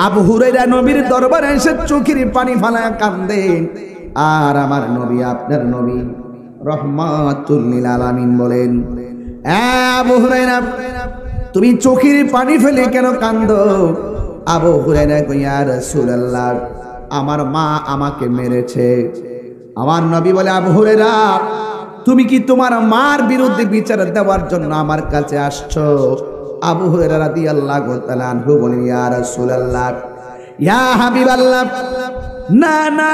আবু হুরায়রা নবীর দরবারে এসে চোখের পানি ফালায়া কান্দেন। আর আমার নবী, আপনার নবী রহমাতুল লিল আলামিন বলেন, আবু হুরায়রা তুমি চোখের পানি ফেলে কেন কান্দো? আবু হুরায়রা কয়, ইয়া রাসূলুল্লাহ, আমার মা আমাকে মেরেছে। আমার নবী বলে, আবু হুরায়রা তুমি কি তোমার মার বিরুদ্ধে বিচার দেওয়ার জন্য আমার কাছে আসছো? আবু হুরায়রা রাদিয়াল্লাহু তাআলা আনহু বলেন, ইয়া রাসূলুল্লাহ, ইয়া হাবিবাল্লাহ, না না,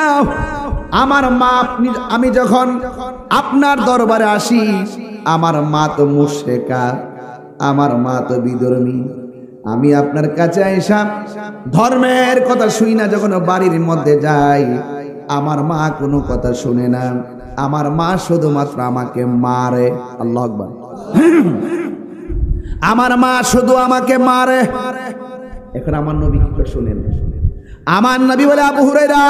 আমার মা, আমি যখন আপনার দরবারে আসি আমার মা তো মুশরিকা, আমার মা তো বিধর্মী। আমি আপনার কাছে আইসা ধর্মের কথা শুই না, যখন বাড়ির মধ্যে যাই আমার মা কোনো কথা শুনে না, আমার মা শুধুমাত্র আমাকে মারে। আল্লাহু আকবার। আমার মা শুধু আমাকে মারে। এখন আমার নবী কি করে শুনেন? আমার নবী বলে, আবু হুরায়রা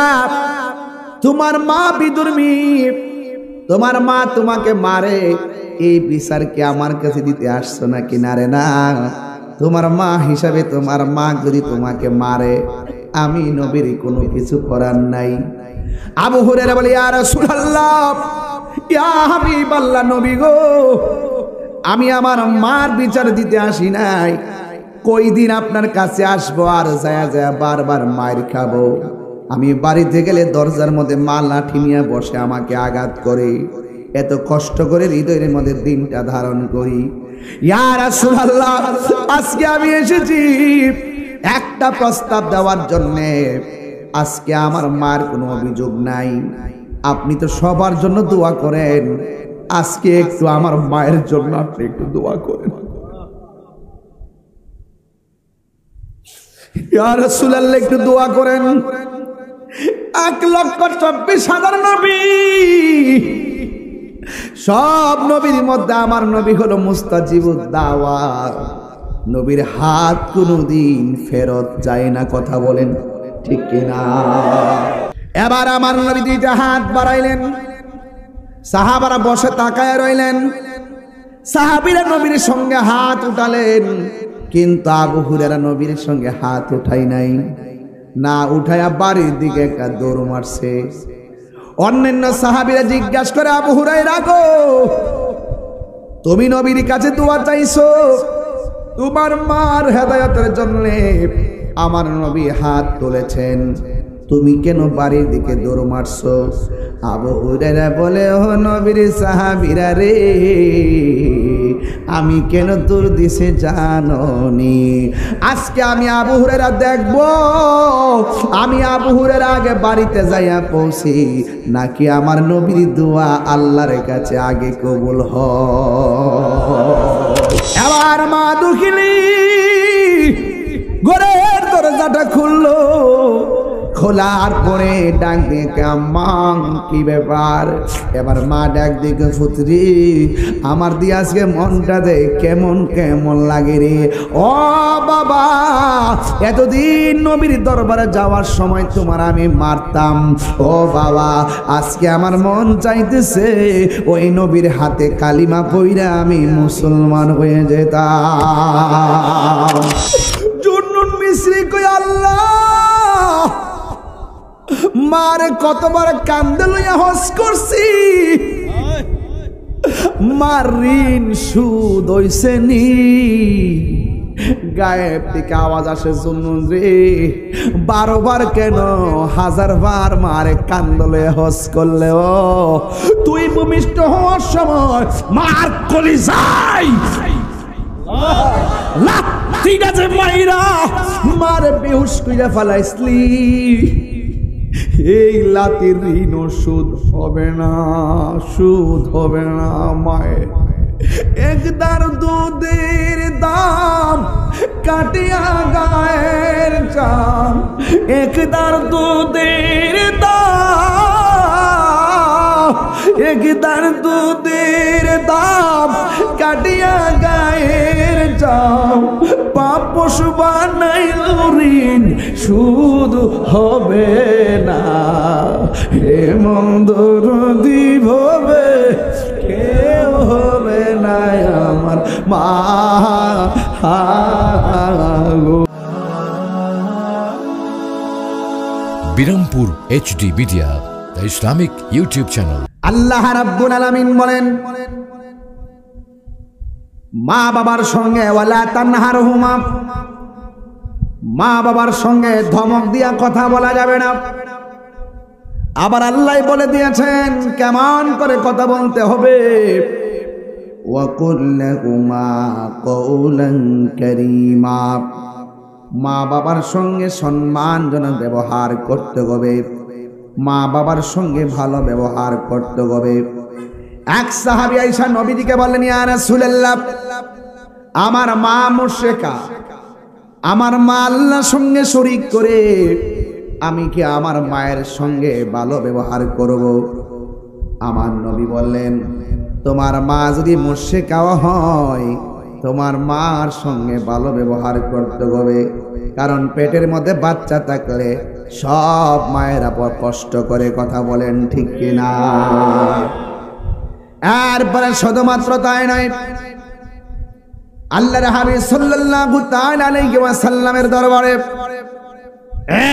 তোমার মা বিধর্মী, তোমার মা তোমাকে মারে, এই বিচার কি আমার কাছে দিতে আসছো না কিনারে? না, তোমার মা হিসাবে তোমার মা যদি তোমাকে মারে আমি নবীর কোনো কিছু করার নাই। আবু হুরায়রা বলে, ইয়া রাসূলুল্লাহ, ইয়া হাবিবাল্লাহ, নবী গো, আমি আমার মার বিচার দিতে আসি নাই, কই দিন আপনার কাছে আসবো আর যায় যায় বারবার মার খাবো। আমি বাড়িতে গেলে দরজার মধ্যে মা লাঠি নিয়ে বসে আমাকে আঘাত করে, এত কষ্ট করে হৃদয়ের মধ্যে দিনটা ধারণ করি। ইয়া রাসূলুল্লাহ, আজকে আমি এসেছি একটা প্রস্তাব দেওয়ার জন্য। আজকে আমার মার কোনো অভিযোগ নাই, আপনি তো সবার জন্য দোয়া করেন, আজকে একটু আমার মায়ের জন্য আপনি একটু দোয়া করেন। ইয়া রাসূলুল্লাহ, একটু দোয়া করেন। 1,24,000 নবী, সব নবীর মধ্যে আমার নবী হলো মুস্তাজিবুদ দাওয়াত। নবীর হাত কোনদিন ফেরত যায় না, কথা বলেন ঠিক কিনা? এবার আমার নবী দুইটা হাত বাড়াইলেন, সাহাবারা বসে তাকায় রইলেন। সাহাবীরা নবীর সঙ্গে হাত উঠালেন, কিন্তু আবু হুরায়রা নবীর সঙ্গে হাত উঠাই নাই, না উঠায়া বাড়ির দিকে একটা দৌড় মারছে। অন্যান্য সাহাবীরা জিজ্ঞাসা করে, আবু হুরায়রা গো, তুমি নবীর কাছে দোয়া চাইছো তোমার মার হেদায়েতের জন্য, আমার নবী হাত তুলেছেন, তুমি কেন বাড়ির দিকে দৌড় মারছো? আবু হুরায়রা বলে, ও নবীর সাহাবীরা রে, আমি কেন তোর দিছে জানোনি? আজকে আমি আবু হুরায়রা দেখব আমি আবু হুরায়রা আগে বাড়িতে যাইয়া পৌঁছি নাকি আমার নবীর দোয়া আল্লাহর কাছে আগে কবুল হয়। এবার মা দুখিলি ঘরের দরজাটা খুললো, খোলার পরে ডাক দিয়ে, আম্মা কি ব্যাপার? এবার মা ডাক দিয়ে, পুত্রি আমার দিয়ে আজকে মনটা দে কেমন কেমন লাগে রে। ও বাবা, এতদিন নবীর দরবারে যাওয়ার সময় তোমার আমি মারতাম, ও বাবা আজকে আমার মন চাইতেছে ওই নবীর হাতে কালিমা পইরা আমি মুসলমান হয়ে যেতাম। জুন্নুন মিসরি কই, আল্লাহ মারে কতবার কান্দে লইয়া হজ করছি, মার ঋণ সুদ হইছে নি। গায়েব থেকে আওয়াজ আসে, জুন্নুন রে 12 বার কেন 1000 বার মারে কান্দলে হজ করলেও তুই ভূমিষ্ঠ হওয়ার সময় মার কলিজায় লাথি গাছে মাইরা মারে বেহুশ কইরা ফেলাইছলি। এই লাতির ঋণ সুদ হবে না, সুদ হবে না। মায়ের একদার দুধের দাম কাটিয়া গায়ের চাম, একদার দুধের দাম, একদার দুধের দাম কাটিয়া গায়ের চাম, পাপ পশু বানাইল ঋণ সুদ হবে না। হে মন্দর দিব কেউ হবে না আমার মা। Birampur HD media, the Islamic YouTube channel. আল্লাহ রাব্বুল আলামিন বলেন, মা বাবার সঙ্গে ওয়ালা তানহারহুমা, মা বাবার সঙ্গে ধমক দিয়া কথা বলা যাবে না। আবার আল্লাহ বলে দিয়েছেন কেমন করে কথা বলতে হবে, ওয়াকুল লাহুমা কওলান কারীমা, মা বাবার সঙ্গে সম্মানজনক ব্যবহার করতে হবে, মা বাবার সঙ্গে ভালো ব্যবহার করতে হবে। এক সাহাবী আয়েশা নবীজিকে বললেন, ইয়া রাসূলুল্লাহ, আমার মা মুশরিকা, আমার মা আল্লাহর সঙ্গে শরীক করে, আমি কি আমার মায়ের সঙ্গে ভালো ব্যবহার করব? আমার নবী বললেন, তোমার মা যদি মুশরিকাও হয়, তোমার মার সঙ্গে ভালো ব্যবহার করতে হবে, কারণ পেটের মধ্যে বাচ্চা থাকলে সব মায়েরা কষ্ট করে, কথা বলেন ঠিক কিনা? এরপরে শুধুমাত্র তাই নয়, আল্লাহর হাবিব সাল্লাল্লাহু তাআলা আলাইহি ওয়াসাল্লামের দরবারে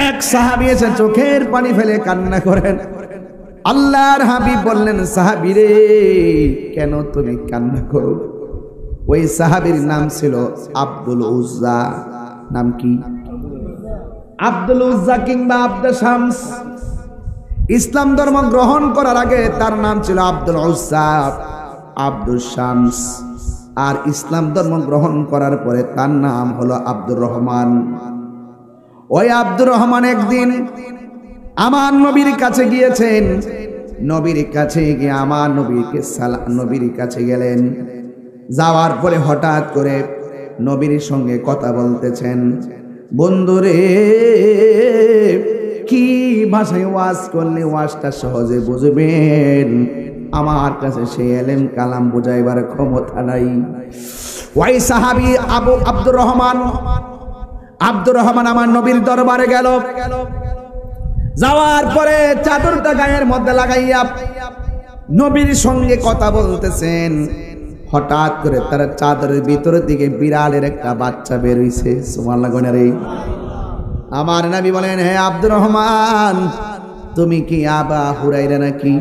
এক সাহাবী এসে চোখের পানি ফেলে কান্না করেন। আল্লাহর হাবিব বললেন, সাহাবী রে, কেন তুমি কান্না করো? ওই সাহাবীর নাম ছিল আব্দুল উজ্জা। নাম কি? আব্দুল উজ্জা কিংবা আব্দুল শামস। ইসলাম ধর্ম গ্রহণ করার আগে তার নাম ছিল আব্দুল উজ্জা, আব্দুল শামস। আর ইসলাম ধর্ম গ্রহণ করার পরে তার নাম হলো আব্দুর রহমান। ওই আব্দুর রহমান একদিন আমার নবীর কাছে গিয়েছেন। নবীর কাছে গিয়ে আমার নবীর কাছে গেলেন। যাওয়ার পরে হঠাৎ করে নবীর সঙ্গে কথা বলতেছেন। বন্ধুরে, কি ভাষায় ওয়াজ করলে ওয়াজটা সহজে বুঝবেন? আমার কাছে সেই এলেম কালাম বুঝাইবার ক্ষমতা নাই। ওই সাহাবী আব্দুর রহমান আমার নবীর দরবারে গেল। যাওয়ার পরে চাদরটা গায়ের মধ্যে লাগাইয়া নবীর সঙ্গে কথা বলতেছেন। হঠাৎ করে তার চাদরের ভিতরের দিকে বিড়ালের একটা বাচ্চা বের হইছে। সুবহানাল্লাহ। আমার নবী বলেন, হে আব্দুর রহমান, তুমি কি আবা হুরাইরা নাকি?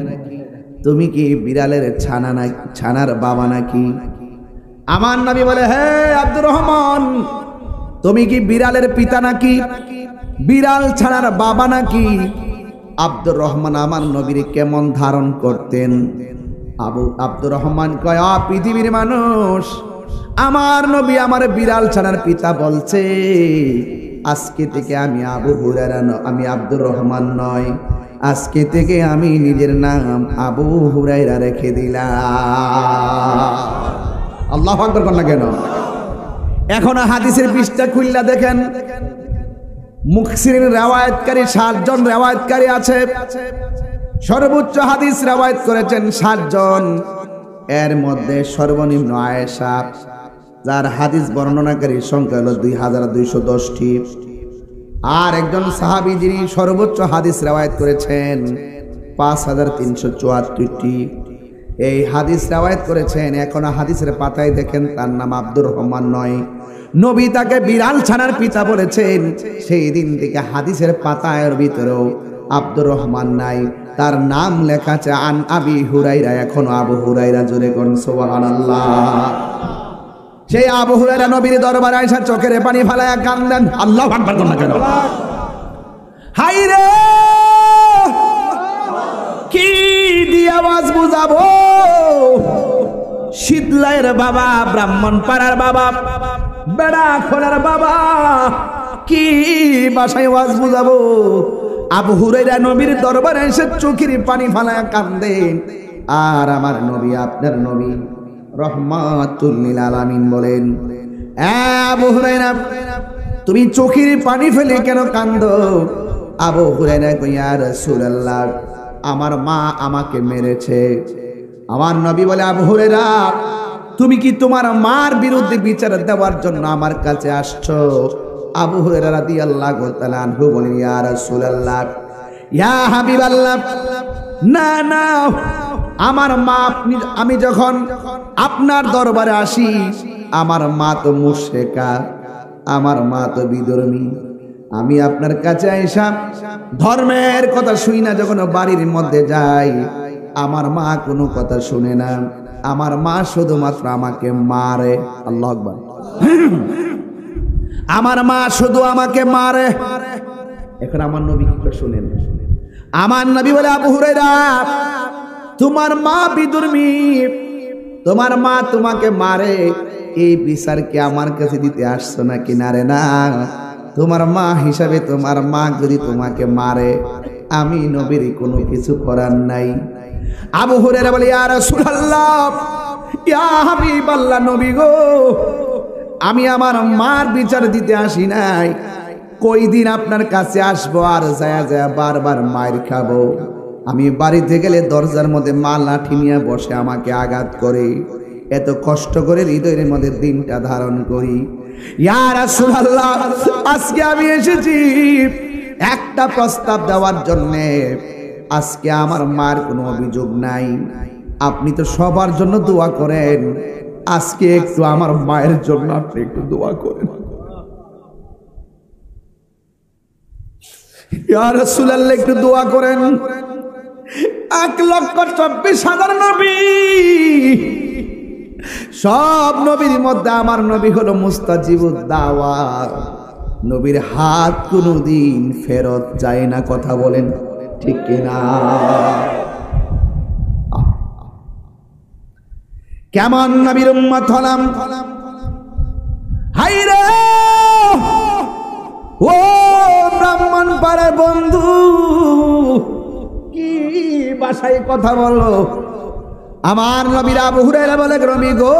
তুমি কি বিড়ালের ছানার বাবা নাকি? আমার নবী বলে, হে আব্দুর রহমান, তুমি কি বিড়ালের পিতা নাকি? বিড়াল ছানার বাবা নাকি? আব্দুর রহমান আমার নবীর কেমন ধারণ করতেন? আব্দুর রহমান কয়, পৃথিবীর মানুষ, আমার নবী আমার বিড়াল ছানার পিতা বলছে। আজকে থেকে আমি আবু হুরায়রা আমি আব্দুর রহমান নয়, আজকে থেকে আমি নিজের নাম আবু হুরায়রা রেখে দিলাম। আল্লাহু আকবার বলেন না কেন? এখন হাদিসের পৃষ্ঠা খুললা দেখেন, মুফসিরিন riwayatকারী 7 জন riwayatকারী আছে। সর্বোচ্চ হাদিস riwayat করেছেন 7 জন। এর মধ্যে সর্বনিম্ন আয়েশা, যার হাদিস বর্ণনাকারীর সংখ্যা হলো 2210টি। আর একজন সাহাবী যিনি সর্বোচ্চ হাদিস riwayat করেছেন 5374টি। এই হাদিস riwayat করেছেন। এখন হাদিসের পাতায় দেখেন তার নাম আব্দুর রহমান নয়, নবী তাকে বিড়াল ছানার পিতা বলেছেন। সেই দিন থেকে হাদিসের পাতায়ের ভিতরেও আব্দুর রহমান নাই, তার নাম লেখা আছে আন আবি হুরাইরা। এখনো আবু হুরাইরা, জোরে কোন সুবহানাল্লাহ। সেই আবু হুরাইরা নবীর দরবারে আয়েশা চোখের পানি ফেলায়া কান্দেন। আল্লাহু আকবার বলেন না কেন? হাই রে, কি দিয়ে আওয়াজ বুঝাবো? শীতলাইয়ের বাবা, ব্রাহ্মণ পাড়ার বাবা, বেড়া খোলার বাবা, কি ভাষায় ওয়াজ বুঝাবো? আবু হুরায়রা নবীর দরবারে এসে চোখের পানি ফেলায়া কান্দেন। আর আমার নবী, আপনার নবী রহমাতুল লিল আলামিন বলেন, আবু হুরায়রা, তুমি চোখের পানি ফেলে কেন কান্দো? আবু হুরায়রা কয়, ইয়া রাসূলুল্লাহ, আমার মা আমাকে মেরেছে। আমার নবী বলে, আবু হুরায়রা, তুমি কি তোমার মার বিরুদ্ধে বিচার দেওয়ার জন্য আমার কাছে আসছো? আবু হুরায়রা রাদিয়াল্লাহু তাআলা আনহু বলেন, ইয়া রাসূলুল্লাহ, ইয়া হাবিবাল্লাহ, না না, আমার মা, আমি যখন আপনার দরবারে আসি, আমার মা তো মুশরিকা, আমার মা তো বিধর্মী, আমি আপনার কাছে আইসা ধর্মের কথা শুই না, যখন বাড়ির মধ্যে যাই আমার মা কোনো কথা শুনে না, আমার মা শুধুমাত্র আমাকে মারে। আল্লাহু আকবার। আমার মা শুধু আমাকে মারে। এখন আমার নবী কি করে শুনেন? আমার নবী বলে, আবু হুরায়রা তোমার মা বিদুর্মী, তোমার মা তোমাকে মারে, এই বিচার কি আমার কাছে দিতে আসছো না কিনারে? না, তোমার মা হিসাবে তোমার মা যদি তোমাকে মারে আমি নবীর কোনো কিছু করার নাই। আবু হুরায়রা বলে, ইয়া রাসূলুল্লাহ, ইয়া হাবিবাল্লাহ, নবী গো, আমি আমার মার বিচার দিতে আসি নাই, কই দিন আপনার কাছে আসবো আর যায় যায় বারবার মার খাবো? আমি বাড়িতে গেলে দরজার মধ্যে মা লাঠি নিয়ে বসে আমাকে আঘাত করে, এত কষ্ট করে হৃদয়ের মধ্যে দিনটা ধারণ করি। ইয়া রাসূলুল্লাহ, আজকে আমি এসেছি একটা প্রস্তাব দেওয়ার জন্যে। আজকে আমার মার কোনো অভিযোগ নাই, আপনি তো সবার জন্য দোয়া করেন, আজকে একটু আমার মায়ের জন্য আপনি একটু দোয়া করেন। ইয়া রাসূলুল্লাহ, একটু দোয়া করেন। 1,24,000 নবী, সব নবীর মধ্যে আমার নবী হলো মুস্তাজিবুদ দাওয়াত। নবীর হাত কোনোদিন ফেরত যায় না, কথা বলেন ঠিক কিনা? কেমন নবীর উম্মত হলাম, হায়রে ও ব্রাহ্মণ পাড়ার বন্ধু, কি ভাষায় কথা বলো? আমার নবীর আবু হুরায়রা বলে, নবী গো,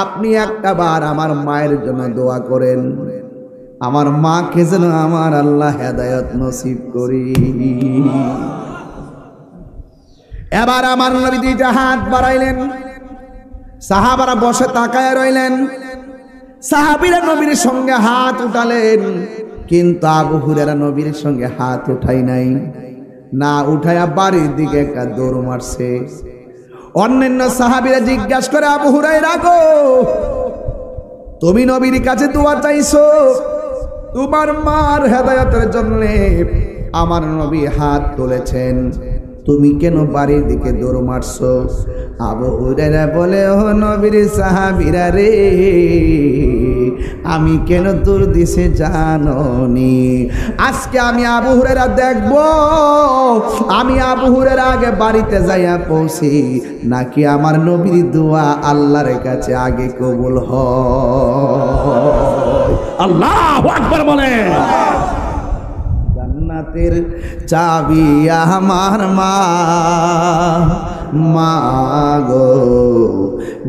আপনি একটা বার আমার মায়ের জন্য দোয়া করেন, আমার মাকে যেন আমার আল্লাহ হেদায়েত নসিব করি। এবার আমার নবী দুইটা হাত বাড়াইলেন, সাহাবারা বসে তাকায় রইলেন। সাহাবীরা নবীর সঙ্গে হাত উঠালেন, কিন্তু আবু হুরায়রা নবীর সঙ্গে হাত উঠাই নাই, না উঠায়া বাড়ির দিকে একটা দৌড় মারছে। অন্যান্য সাহাবীরা জিজ্ঞাসা করে, আবু হুরায়রা গো, তুমি নবীর কাছে দোয়া চাইছো তোমার মার হেদায়েতের জন্য, আমার নবী হাত তুলেছেন, তুমি কেন বাড়ির দিকে দৌড় মারছো? আবু হুরায়রা বলে, ও নবীর সাহাবীরা রে, আমি কেন দূর দিছে জানোনি? আজকে আমি আবু হুরায়রা দেখব আমি আবু হুরায়রা আগে বাড়িতে যাইয়া পৌঁছি নাকি আমার নবীর দোয়া আল্লাহর কাছে আগে কবুল হয়। আল্লাহু আকবার বলেন। জান্নাতের চাবি আমার মা, মা গো,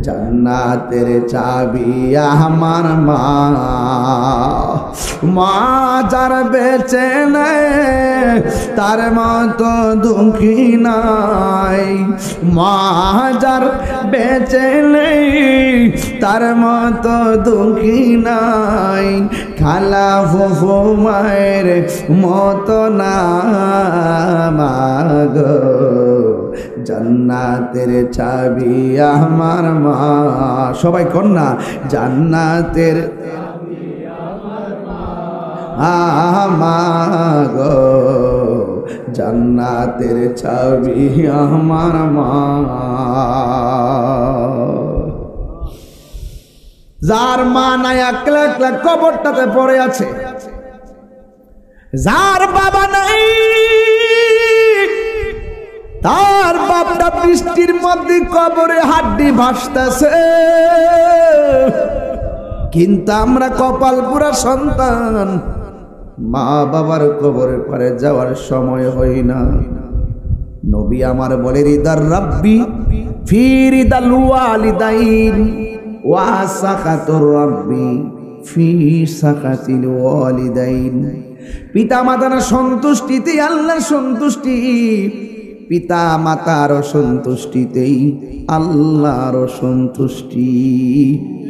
জান্নাতের চাবি আমার মা, মা যার বেঁচে নেই তার মতো দুঃখী নাই, মা যার বেঁচে নেই তার মতো দুঃখী নাই, খালা ফুফু মায়ের মতো না মা গো, জান্নাতের চাবি আমার মা। সবাই কন্যা, জান্নাতের মা গো, জান্নাতের চাবি আমার মা। যার মা নাই একলা একলা কবরটাতে পড়ে আছে, যার বাবা নাই তার বাপটা বৃষ্টির মধ্যে কবরে হাড্ডি ভাসতেছে, কিন্তু আমরা কপাল পুরা সন্তান, মা বাবার কবরের পারে যাওয়ার সময় হই না। নবী আমার বলে, রিদার রাব্বি ফি রিদাল ওয়ালিদাইন ওয়া সাকাতুর রাব্বি ফি সাকাতিল ওয়ালিদাইন। পিতা মাতার সন্তুষ্টিতে আল্লাহর সন্তুষ্টি, পিতা মাতার সন্তুষ্টিতেই আল্লাহর সন্তুষ্টি।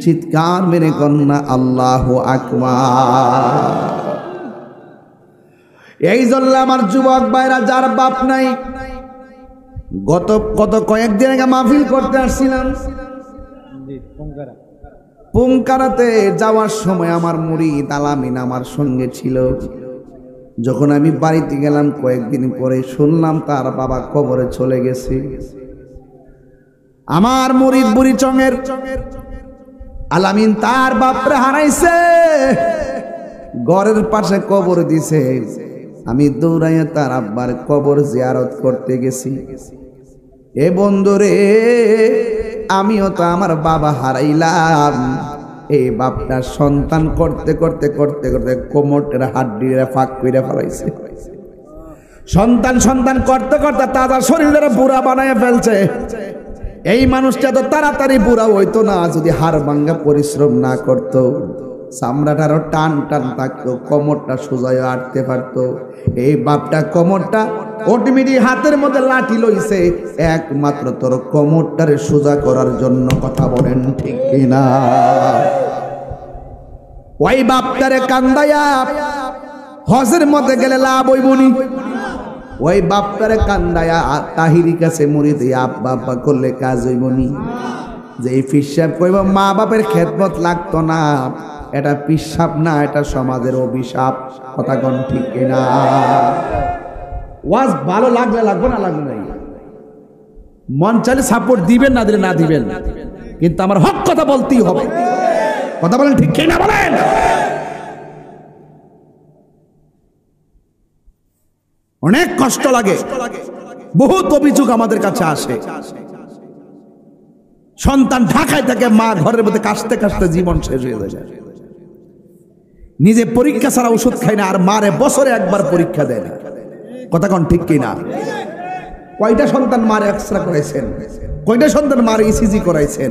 চিৎকার মেরে কন্যা আল্লাহু আকবার। এই জন্য আমার যুবক ভাইরা, যার বাপ নাই, গত কয়েকদিন আগে মাহফিল করতে আসছিলাম, পুংকারাতে যাওয়ার সময় আমার মুরিদ আলামিন আমার সঙ্গে ছিল। যখন আমি বাড়িতে গেলাম কয়েকদিন পরে শুনলাম তার বাবা কবরে চলে গেছে। আমার মুরিদ বুড়িচংয়ের আলামিন তার বাপরে হারাইছে, ঘরের পাশে কবর দিছে। আমি দৌড়াইয়া তার আব্বার কবর জিয়ারত করতে গেছি। এ বন্ধুরে, আমিও তো আমার বাবা হারাইলাম। এই বাপটা সন্তান করতে করতে করতে করতে কোমরের হাড্ডিরা ফাঁক কইরা ফেলাইছে। সন্তান সন্তান করতে করতে তাজা শরীরের বুড়া বানায় ফেলছে। এই মানুষটা তো তাড়াতাড়ি বুড়া হইতো না যদি হাড় ভাঙ্গা পরিশ্রম না করত। চামড়াটারও টান টান থাকতো, কোমরটা সোজা আটতে পারতো। এই বাপটা কোমরটা অটোমেটিক হাতের মধ্যে লাঠি লইছে একমাত্র তোর কোমরটারে সোজা করার জন্য। কথা বলেন ঠিক কিনা? ওই বাপটারে কান্দায়া হজের মধ্যে গেলে লাভ হইবনি। ওই বাপটারে কান্দায়া তাহিরি কাছে মুড়ি দিয়ে আব্বা আব্বা করলে কাজ হইবনি। যে এই পিসাব কইব মা বাপের খেদমত লাগতো না, এটা পিসাব না, এটা সমাজের অভিশাপ। কথা কোন ঠিক কিনা? ওয়াজ ভালো লাগলে লাগবে না লাগবে না, মন চাইলে সাপোর্ট দিবেন, না দিলে না দিবেন, কিন্তু আমার হক কথা বলতেই হবে। কথা বলেন ঠিক কিনা বলেন? অনেক কষ্ট লাগে, বহুত অভিযোগ আমাদের কাছে আসে। সন্তান ঢাকায় থাকে, মা ঘরের মধ্যে কাশতে কাশতে জীবন শেষ হয়ে যায়। নিজে পরীক্ষা ছাড়া ওষুধ খায় না, আর মারে বছরে একবার পরীক্ষা দেয় না। কথা কোন ঠিক কিনা? কয়টা সন্তান মারে এক্সরা করাইছেন? কয়টা সন্তান মারে ইসিজি করাইছেন?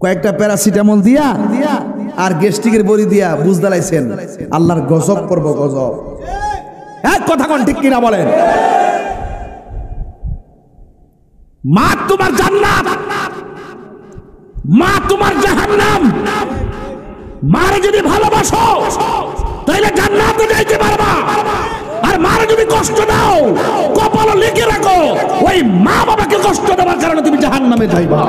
কয়েকটা প্যারাসিটামল দিয়া আর গ্যাস্ট্রিকের বড়ি দিয়া বুঝ দালাইছেন। আল্লাহর গজব করব গজব। এক কথা কোন ঠিক কিনা বলেন? মা তোমার জান্নাত, মা তোমার জাহান্নাম। মারে যদি ভালোবাসো তাহলে জান্নাতে যাইতে পারবা, আর মারে যদি কষ্ট দাও কপালে লিখে রাখো ওই মা বাবাকে কষ্ট দেওয়ার কারণে তুমি জাহান্নামে যাইবা।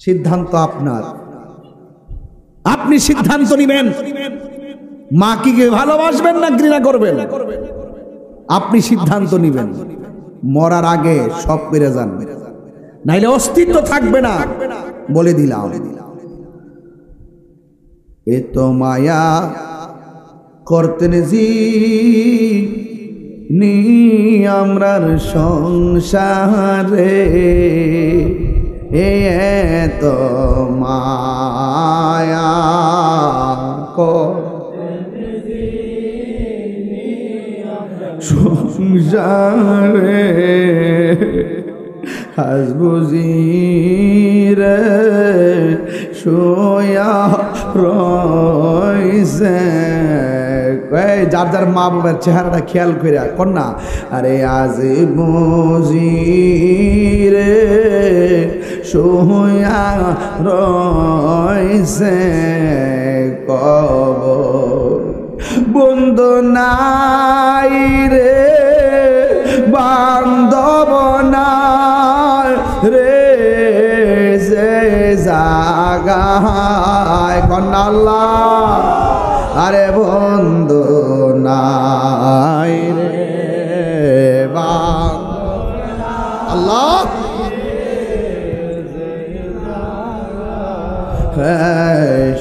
সিদ্ধান্ত আপনার, আপনি সিদ্ধান্ত নিবেন। মা কি ভালোবাসবেন না ঘৃণা করবেন, আপনি সিদ্ধান্ত নিবেন। মরার আগে সব পেরে যান, নাইলে অস্তিত্ব থাকবে না। বলে দিলাম, এ তো মায়া করতেন জি নি আমরার সংসারে, এ তো মায়া সংসারে হাসবুজি রে শোয়া রইছে। যার যার মা বাবার চেহারাটা খেয়াল করে কন্যা, আরে আজ বুঝি রে শোয়া রইছে কবর, বন্ধু নাই রে বান্ধব নাই রে যে জাগায়। কন্যা আল্লাহ, আরে বন্ধু নাই রে আল্লাহ,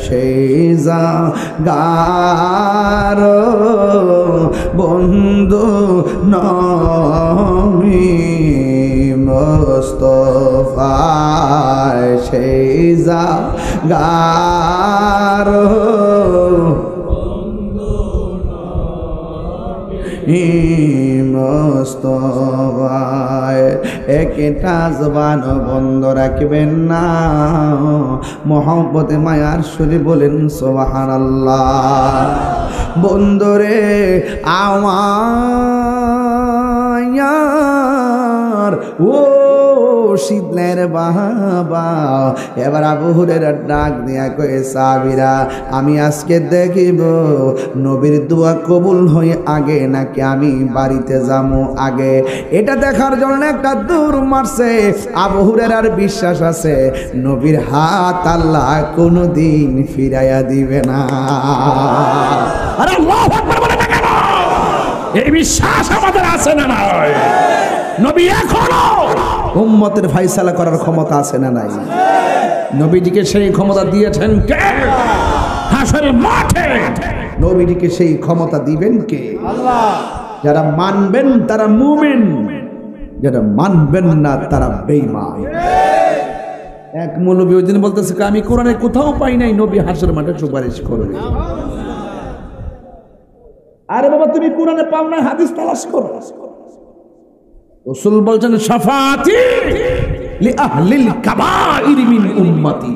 সেই জাগার বন্ধু নমি মুস্তাফায়, সেই জাগার মুস্তাফায়। একটা জবান বন্ধ রাখবেন না, মহব্বতে মায়ার সুরে বলেন সুবহানাল্লাহ। বন্ধুরে আমার ও শীতলের বাবা। এবার আবু হুরায়রা ডাক দিয়া কয়ে সাহাবীরা আমি আজকে দেখিব নবীর দোয়া কবুল হয়ে আগে নাকি আমি বাড়িতে যাবো আগে। এটা দেখার জন্য একটা দূর মারছে। আবু হুরায়রার বিশ্বাস আছে নবীর হাত আল্লাহ কোনোদিন ফিরাইয়া দিবে না। আরে আল্লাহু আকবার বলে না কেন? এই বিশ্বাস আমাদের আছে না নাই? নবী এখনো উম্মতের ফায়সালা করার ক্ষমতা আছে না নাই? নবীজিকে সেই ক্ষমতা দিয়েছেন কে? হাসরের মাঠে নবীজিকে সেই ক্ষমতা দিবেন কে? আল্লাহ। যারা মানবেন তারা মুমিন, যারা মানবেন না তারা বেঈমান। এক মৌলবী ওই দিন বলতেছে আমি কোরআনে কোথাও পাই নাই নবী হাসরের মাঠে সুপারিশ করবে। আরে বাবা তুমি কোরআনে পাও না, হাদিস তালাশ করো। রাসূল বলছেন শাফাআতি লি আহলিল কাবাইর মিন উম্মতি,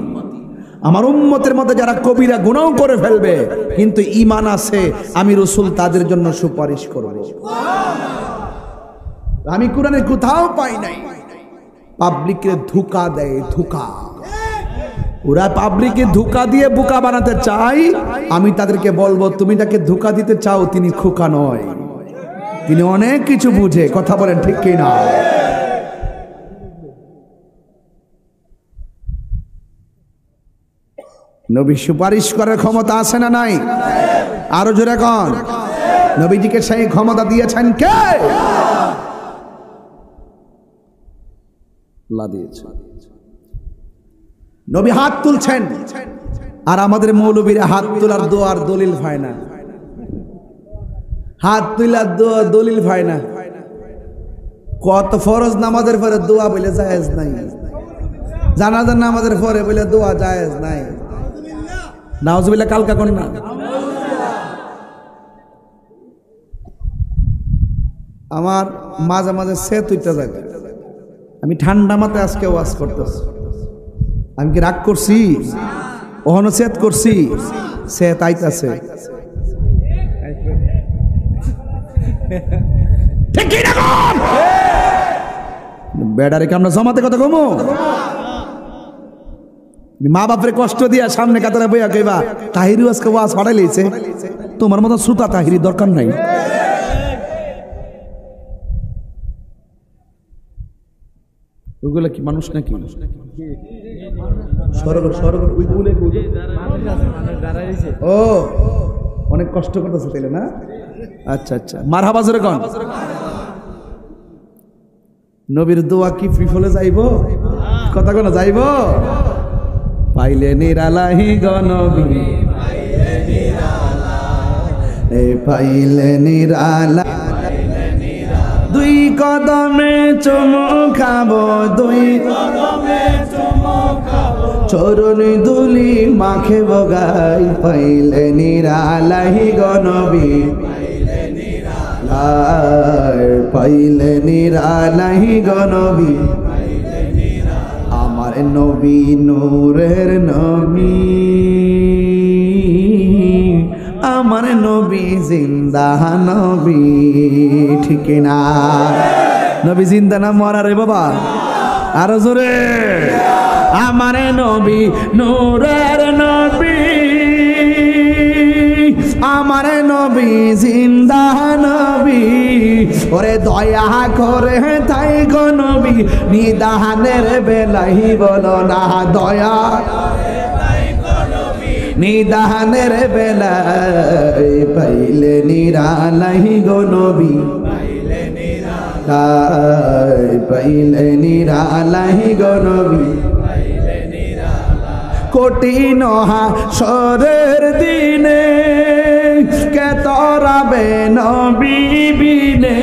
আমার উম্মতের মধ্যে যারা কবিরা গুনাহ করে ফেলবে কিন্তু ঈমান আছে আমি রাসূল তাদের জন্য সুপারিশ করব। আমি কোরআনে কোথাও পাই নাই। পাবলিককে ধোঁকা দেয়, ধোঁকা। ওরা পাবলিককে ধোঁকা দিয়ে বোকা বানাতে চাই। আমি তাদেরকে বলবো তুমি তাকে ধোঁকা দিতে চাও, তিনি খোকা নয়, তিনি অনেক কিছু বুঝে। কথা বলেন ঠিক কি না? নবী সুপারিশ করার ক্ষমতা আছে না নাই? আরো জোরে কোন? নবীজিকে সেই ক্ষমতা দিয়েছেন কে? আল্লাহ দিয়েছেন। নবী হাত তুলছেন আর আমাদের মৌলবীরা হাত তোলার দোয়ার দলিল পায় না। হাত তোলার দোয়া দলিল পায় না। কত ফরজ নামাজের পরে দোয়া বলে জায়েজ নাই, জানাজার নামাজের পরে বলে দোয়া জায়েজ নাই। নাউজুবিল্লাহ কালকা কোন না। আমার মাঝে মাঝে সে তুইটা জায়গা আমি ঠান্ডা মাথায় আজকে ওয়াজ করতেছি। আমি কি রাগ করছি? ওহনো সেত করছি? সে তাইতাছে ঠিক কি না কোন? বেড়ারে কি আমরা জমাতে কথা কমো? মা বাপরে কষ্ট দিয়া সামনে কাতারে বইয়া কইবা তাহিরি আজকে ওয়াজ পাঠাই লইছে, তোমার মতো শ্রোতা তাহিরি দরকার নাই। ওগুলা কি মানুষ নাকি? ও অনেক কষ্ট করতেছে তাইলে না? আচ্ছা আচ্ছা, মারহাবা জোরে কোন। নবীর দোয়া কি বিফলে যাইব? কথা কোন যাইব? পাইলে নিরালাহি গনবী, পাইলে নিরালা, দুই কদমে চুমু খাবো, দুই কদমে চুমু খাবো, চরণ দুলি মাখে বগাই, পাইলে নিরালাহি গনবী, পাইলে নিরালাহি গনবী, আমার নবী নূরের নবী, আমার নবী জিন্দা নবী। ঠিক না? নবী জিন্দা না মরা রে বাবা? আরো জোরে। আমার নবী নূরের নবী, আমার নবী জিন্দা নবী, ওরে দয়া করে তাই গো নবী নিদানের বেলাই বলো না, দয়া নিদানের বেলাই, পাইলে নিরালাই গো নবী, পাইলে নিরালাই গো নবী, কঠিন হাসরের দিনে কে তরাবে নবী বিনে,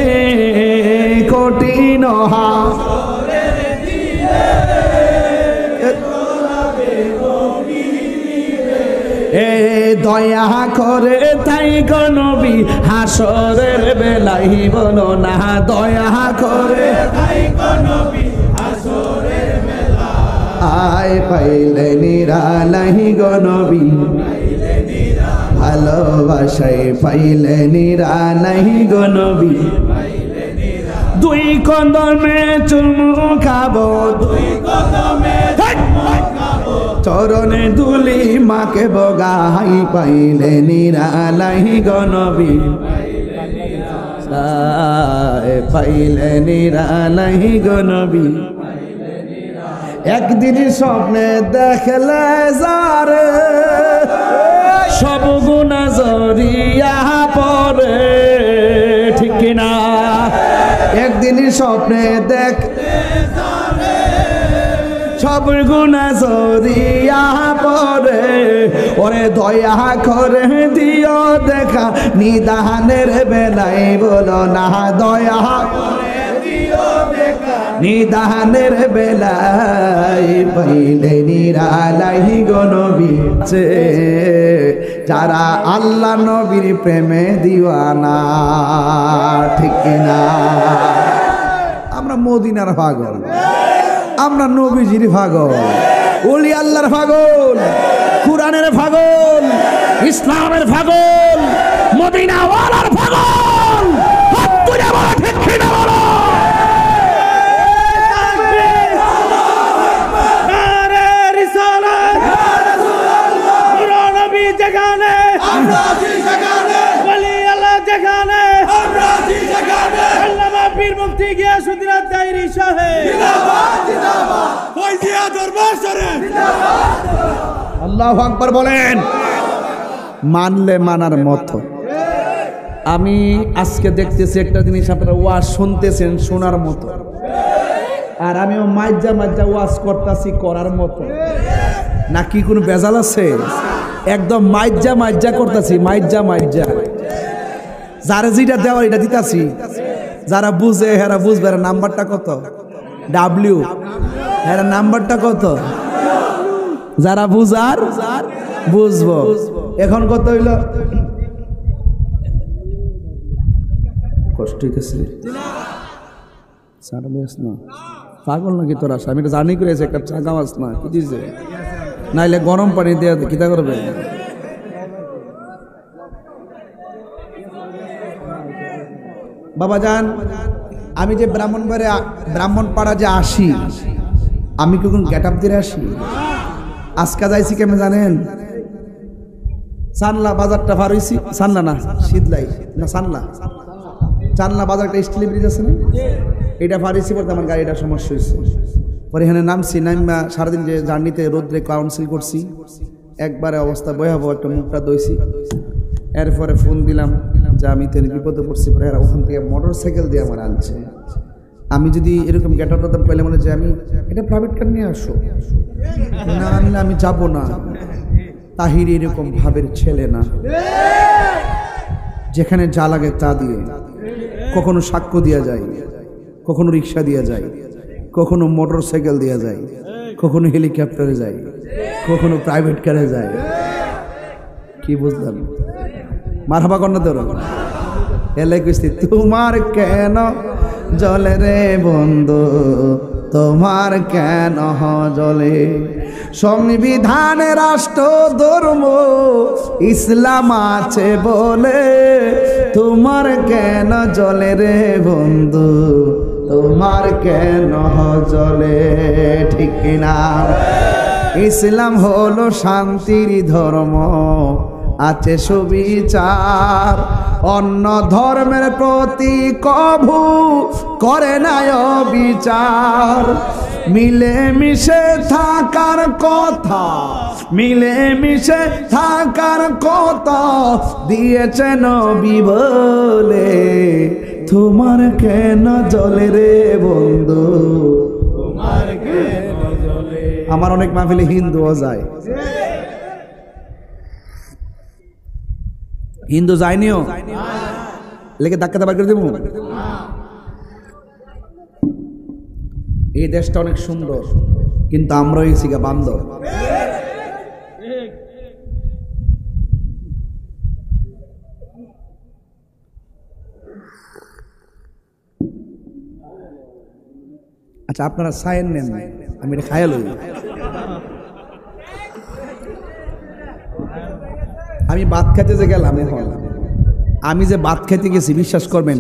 কঠিন হাসরের দিনে কে তরাবে নবী বিনে, এ দয়া করে তাই গো নবী হাসরের বেলাই বলো না, দয়া করে তাই গো নবী হাসরের আয়, পাইলে নিরালাই গো নবী, ভালোবাসায় পাইলে নিরালাই গো নবী, দুই কদমে চুমু খাবো, দুই কদমে চরণে দুলি মাকে বগাই, পাইলে নিরালাই গনবী, পাইলে নিরালাই গনবী। একদিন স্বপ্নে দেখলে যারে, সব গুনাহ জড়িয়া পড়ে, ঠিক কিনা? একদিন স্বপ্নে দেখলে সব গুনাহ জড়িয়া পড়ে, ওরে দয়া করে দিও দেখা নিদানের বেলায়, বলো না দয়া করে দিও দেখা নিদানের বেলায়, পাইলে নিরালাই গো নবী। যারা আল্লাহ নবীর প্রেমে দিওয়ানা, ঠিক কিনা? আমরা মদিনার পাগল, আমরা নবীজির পাগল, ওলি আল্লাহর পাগল, কুরআনের পাগল, ইসলামের পাগল, মদিনাওয়ালার পাগল। হাত তুলে বলো ঠিক কিনা বলো। নারে রিসালাত, নূর নবী যেখানে, আমরা আছি সেখানে, ওলি আল্লাহ যেখানে, আমরা আছি সেখানে। আল্লামা পীর মুফতি গিয়াসউদ্দিন দাইরি সাহেব জিন্দাবাদ, জিন্দাবাদ। ফয়জিয়া দরবার শরীফ জিন্দাবাদ। আল্লাহু আকবার বলেন। মানলে মানার মতো। আমি আজকে দেখতেছি একটা জিনিস, আপনারা ওয়াজ শুনতেছেন শোনার মতো, আর আমিও মাইজা মাইজা ওয়াজ করতেছি করার মতো, নাকি কোনো বেজাল আছে? একদম মাইজা মাইজা করতেছি, মাইজা মাইজা। যারা যেটা দেওয়ার এটা দিতাছি, যারা বুঝে হেরা বুঝবে। এর নাম্বারটা কত? ডাব্লিউ। এর নাম্বারটা কত? যারা বুঝার বুঝবো। এখন কত হইল? কষ্ট হইতেছে না? পাগল নাকি তোরা? আমি এটা জানি করেছি, একটা চা গামাস না কি দিছে, নাইলে গরম পানি দিয়ে কিতা করবে? বাবা যান, আমি যে ব্রাহ্মণপাড়া যে আসি, আমি কি কোন গেট আপ দিয়ে আসি? আজকে যাইছি কেমন জানেন? সানলা বাজারটা পার হইছি, সানলা না শীতলাই না, সানলা চানলা বাজারটা স্টিল ব্রিজ আছে না, এটা পার হইছি। পরে আমার গাড়িটা সমস্যা হয়েছে, পরে এখানে নামছি, নামা সারাদিন যে জার্নিতে রোদ্রে কাউন্সিল করছি, একবারে অবস্থা ভয়াবহ, একটা মুখটা দইছি। এরপরে ফোন দিলাম যে আমি তো বিপদে পড়ছি, পরে এরা ওখান থেকে মোটর সাইকেল দিয়ে আমার আনছে। আমি যদি এরকম গেট আপ করতাম, কইলে মনে যে আমি এটা প্রাইভেট কার নিয়ে আসো, না আনলে আমি যাবো না। তাহির এরকম ভাবের ছেলে না, যেখানে যা লাগে তা দিয়ে, কখনো সাক্ষ্য দিয়া যায়, কখনো রিক্সা দিয়া যায়, কখনো মোটর সাইকেল দিয়া যায়, কখনো হেলিকপ্টারে যায়, কখনো প্রাইভেট কারে যায়। কি বুঝলাম? মারহাবা কন্যা তোর এলে কইছি, তোমার কেন জলে রে বন্ধু, তোমার কেন জলে? সংবিধানে রাষ্ট্র ধর্ম ইসলাম আছে বলে, তোমার কেন জলে রে বন্ধু, তোমার কেন জলে? ঠিক কিনা? ইসলাম হলো শান্তির ধর্ম, আছে সুবিচার, অন্য ধর্মের প্রতি কভু করে না বিচার। মিলে মিশে থাকার কথা, মিলে মিশে থাকার কথা দিয়েছে নবী বলে, তোমার কেন জলে রে বন্ধু, তোমার কেন জলে? আমার অনেক মাহফিলে হিন্দুও যায়, হিন্দু যায়নিও, লেগে ধাক্কাতে বার করে দেবো। এই দেশটা অনেক সুন্দর, কিন্তু আমরা হয়েছি গা বান্দর। আচ্ছা আপনারা সায়েন নেন, আমি এটা খায়াল হই। আমি ভাত খাইতে যে গেলাম, এখন আমি যে ভাত খেতে গেছি বিশ্বাস করবেন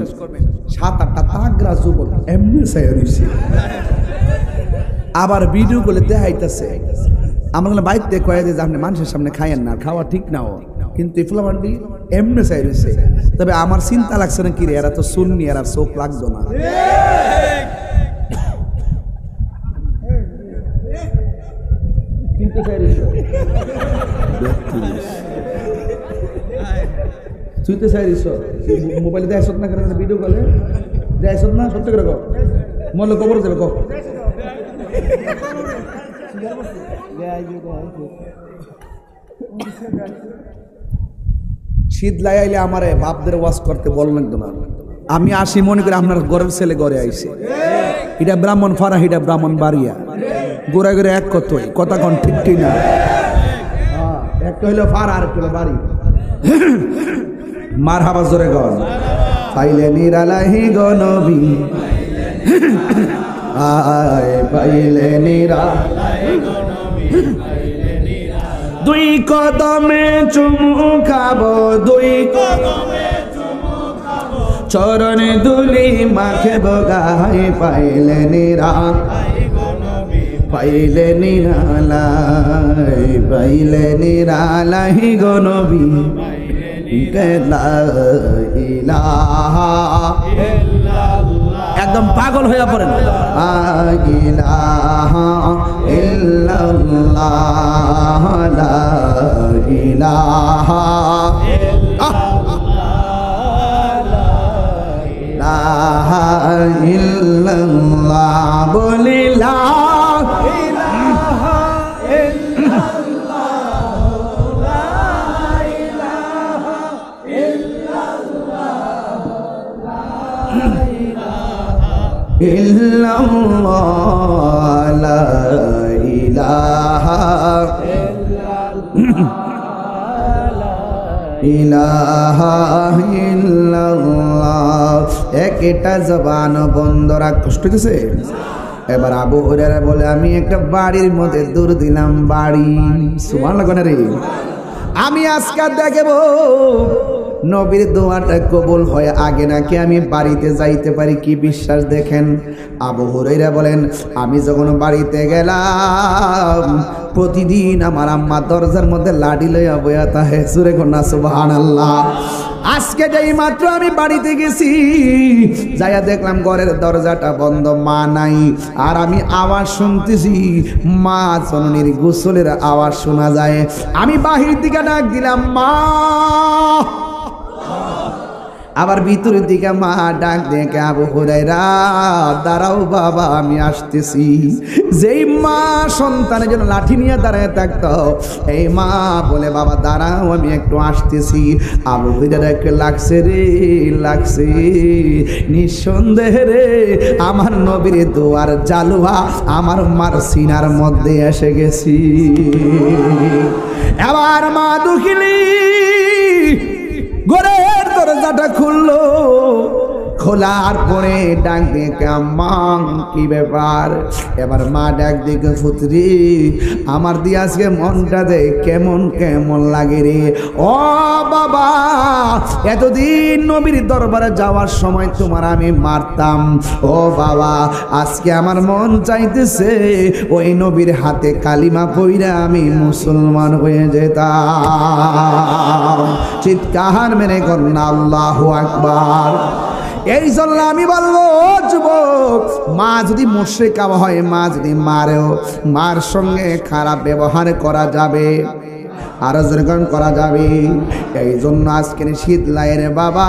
7-8টা তাগড়া যুবক এমনি চাই রইছে আবার ভিডিও করে দেখাইতেছে আমার বাইতে কয়ে যে আপনি মানুষের সামনে খাইয়েন না খাওয়া ঠিক নাও কিন্তু ইফলামান্ডি এমনি চাই রইছে তবে আমার চিন্তা লাগছে না কি রে এরা তো শুননি এরা চোখ লাগতো না তুই তো চাই দিস মোবাইলে দেয় না কেন ভিডিও কলে দেয় না সত্য করে কো মনে খবর দেবে কো শীত লাগাইলে আমারে বাপদের ওয়াজ করতে বললেন তো না আমি আসি মনে করি আপনার ঘরের ছেলে ঘরে আইছে এটা ব্রাহ্মণ ফারা এটা ব্রাহ্মণ বাড়িয়া গোড়া গোড়া এক কতই কথা কোন ঠিক ঠিক না একটা হইলো ফারা আর একটা হইলো বাড়ি মার হাবা জোরে গন পাইলে নিরালাহি গো নবী আয় পাইলে নিরালাহি গো নবী দুই কদমে চুমু খাবো দুই কদমে চুমু খাবো চরণে দুলি মাখে বগাই পাইলে নিরালাহি গো নবী পাইলে নিরালাহি গো নবী একদম পাগল হয়ে পড়েন বলিলা illallah la ilaha illallah একটা জবান বন্ধ রাখ কষ্ট হইতেছে এবার আবু হুরায়রা বলে আমি একটা বাড়ির মধ্যে দূর দিলাম বাড়ি সুবহানাল্লাহ কোন রে আমি আজকে দেখব নবীর দোয়াটা কবুল হয় আগে নাকি আমি বাড়িতে যাইতে পারি কি বিশ্বাস দেখেন আবু হুরায়রা বলেন আমি যখন বাড়িতে গেলাম প্রতিদিন আমার আম্মা দরজার মধ্যে লাঠি লইয়া বইয়া তাহে সুরে কন্যা সুবহানাল্লাহ আজকে যেই মাত্র আমি বাড়িতে গেছি যাইয়া দেখলাম ঘরের দরজাটা বন্ধ মা নাই আর আমি আওয়াজ শুনতেছি মা জননীর গোসলের আওয়াজ শোনা যায় আমি বাহির দিকে ডাক দিলাম মা আবার ভিতরের দিকে মা ডাক দেখে আবু হুরায়রা দাঁড়াও বাবা আমি আসতেছি যেই মা সন্তানের জন্য লাঠি নিয়ে দাঁড়ায় থাকতো এই মা বলে বাবা দাঁড়াও আমি একটু আসতেছি আবু হুরায়রাকে লাগছে রে লাগছে নিঃসন্দেহে রে আমার নবীর দোয়ার জালুয়া আমার মার সিনার মধ্যে এসে গেছি এবার মা দুঃখিনী ঘরের দরজাটা খুললো খোলার পরে ডাক দেখে আম্মা কি ব্যাপার এবার মা ডাক দেখে পুত্রি আমার দিয়ে আজকে মনটা দে কেমন কেমন লাগে রে ও বাবা এতদিন নবীর দরবারে যাওয়ার সময় তোমার আমি মারতাম ও বাবা আজকে আমার মন চাইতেছে ওই নবীর হাতে কালিমা পইরা আমি মুসলমান হয়ে যেতাম চিৎকার মেরে করুন আল্লাহু আকবার এই জন্য আমি বলবো যুবক মা যদি মুশরিকা হয় মা যদি মারেও মার সঙ্গে খারাপ ব্যবহার করা যাবে আর যেরকম করা যাবে এই জন্য আজকের শীত লাইয়ের বাবা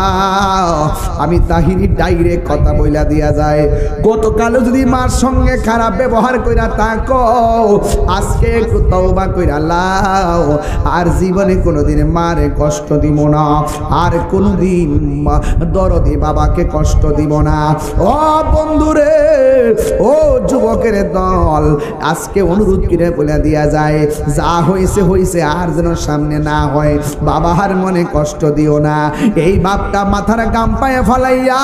আমি তাহিরি ডাইরেক্ট কথা বইলা দিয়া যায় গতকালও যদি মার সঙ্গে খারাপ ব্যবহার কইরা থাকো আজকে একটু তওবা কইরা লাও আর জীবনে কোনোদিন মারে কষ্ট দিব না আর কোনোদিন দরদি বাবাকে কষ্ট দিব না ও বন্ধুরে ও যুবকের দল আজকে অনুরোধ করে বলে দিয়া যায় যা হয়েছে হয়েছে আর যেন যেন সামনে না হয়। বাবার মনে কষ্ট দিও না। এই বাপটা মাথার গাম পায়ে ফলাইয়া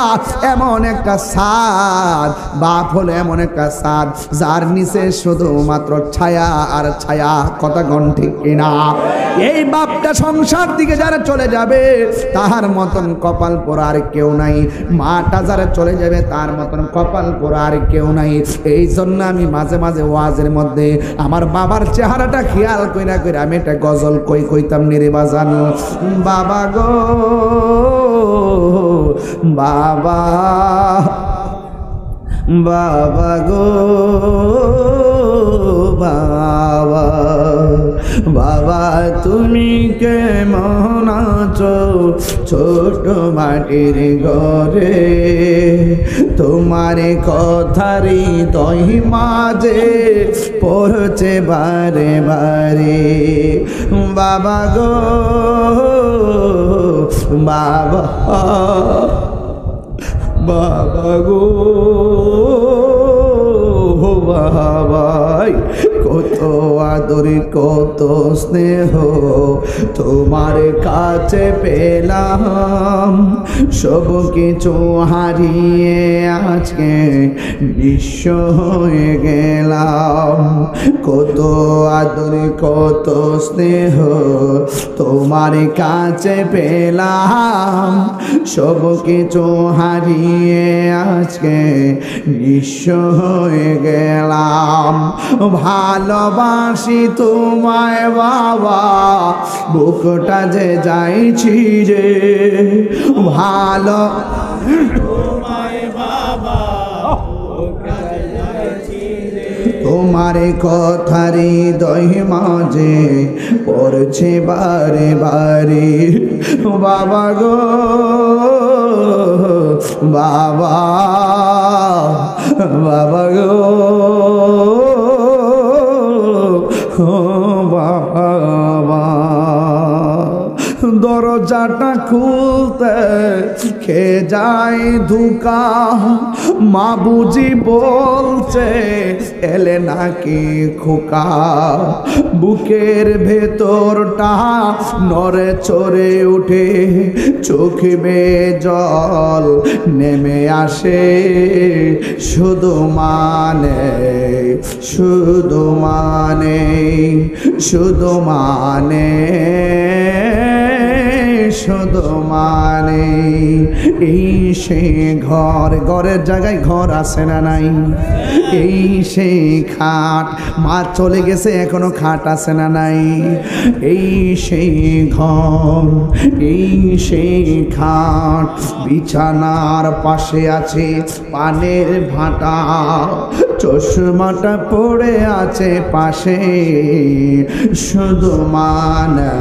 এমন একটা সাদ, বাপ হলো এমন একটা সাদ যার নিচে শুধুমাত্র ছায়া আর ছায়া। কথা কোন ঠিক কিনা? এই বাপটা সংসার দিকে যারা চলে যাবে তাহার মতন কপাল পোড়া আর কেউ নাই। মাটা যারা চলে যাবে তার মতন কপাল পোড়া আর কেউ নাই। এই জন্য আমি মাঝে মাঝে ওয়াজের মধ্যে আমার বাবার চেহারাটা খেয়াল কইরা কইরা আমি একটা গজল কইতাম নিরে বাজান। বাবা গো বাবা, বাবা গো বাবা, বাবা তুমি কেমন আছো ছোট মাটির ঘরে? তোমার কথারই দহি মাঝে পড়ছে বারে বারে। বাবা গো বাবা, বাবা গো বাবাই, কত আদর কত স্নেহ তোমার কাছে পেলাম, সব কিছু হারিয়ে আজকে নিঃস্ব হয়ে গেলাম। কত আদর কত স্নেহ তোমার কাছে পেলাম, সব কিছু হারিয়ে আজকে নিঃস্ব হয়ে গেলাম। ভালোবাসি তোমায় বাবা, বুকটা যে যাইছি রে। ভালো তোমার কথারি দহি মাঝে পড়ছে বারে বারে। বাবা গো বাবা, বাবা গো বাবা, দরজাটা খুলতে খে যায় ধুকা, মা বুঝি বলছে এলে নাকি খোকা। বুকের ভেতরটা নড়ে চড়ে উঠে, চোখ বেয়ে জল নেমে আসে। শুধু মানে শুধু মানে শুধু মানে শুধু মানে এই সে ঘর, ঘরের জায়গায় ঘর আছে না নাই? এই সেই খাট, মা চলে গেছে এখনো খাট আছে না নাই? এই সেই ঘর, এই সেই খাট, বিছানার পাশে আছে পানের ভাটা, চশমাটা পড়ে আছে পাশে। শুধু মানে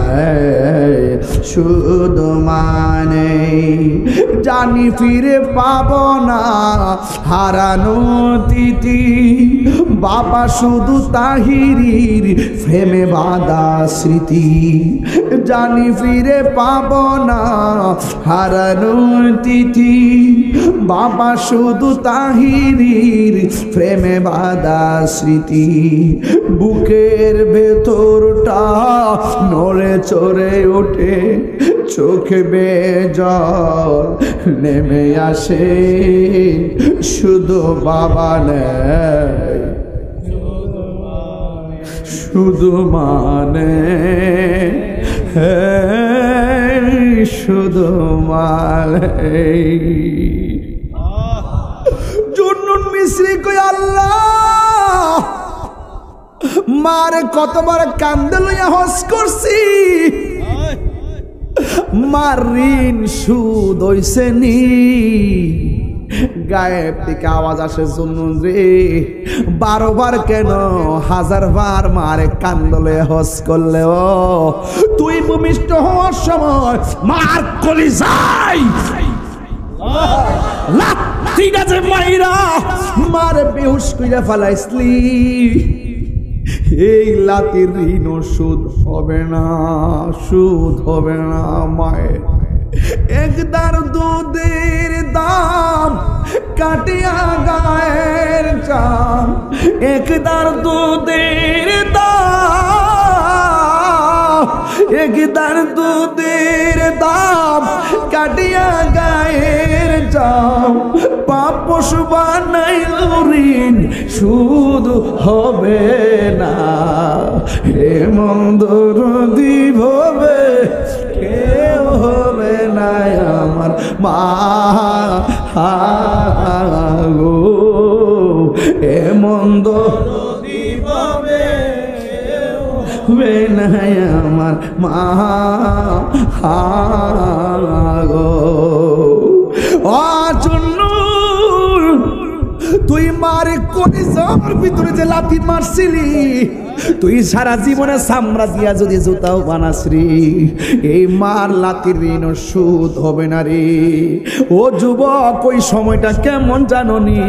শুধু মানে জানি ফিরে পাবো না হারানো তিথি। বাবা শুধু তাহিরির প্রেমে বাঁধা স্মৃতি, জানি ফিরে পাবো না হারানো তিথি। বাবা শুধু তাহিরির প্রেমে বাঁধা স্মৃতি। বুকের ভেতরটা নড়ে চড়ে ওঠে, চোখে বেয়ে জল নেমে আসে। শুধু বাবা নেই, শুধু মানে শুধু মানে। জুন্নুন মিস্রি কই আল্লাহ, মারে কতবার কান্দে লইয়া হস করছি, মার ঋণ সুদ হইছে নি। গায়েব থেকে আওয়াজ আসে জুন্নুন রে, 12 বার কেন 1000 বার মারে কান্দলে হস করলেও তুই ভূমিষ্ঠ হওয়ার সময় মার কলিজায় লাথি গাছে মাইরা মারে বেহুশ কইরা ফেলাইছলি। এই লাতির ঋণ সুদ হবে না, সুদ হবে না মায়ের। একদার দুধের দাম কাটিয়া গায়ের চাম, একদার দুধের দাম দেখি তার দুধের দাম কাটিয়া গায়ের চাও পাপ পশু বানাইল ঋণ শুধু হবে না হে মন্দর দিবে কেউ হবে না আমার মা গো হে মন্দর হবে না আমার মা গো তুই মারে কলিজার ভিতরে যে লাথি মারছিলি তুই সারা জীবনে সামরা দিয়া যদি জুতাও বানাস রে এই মার লাথির ঋণ শোধ হবে না রে ও যুবক ওই সময়টা কেমন জাননি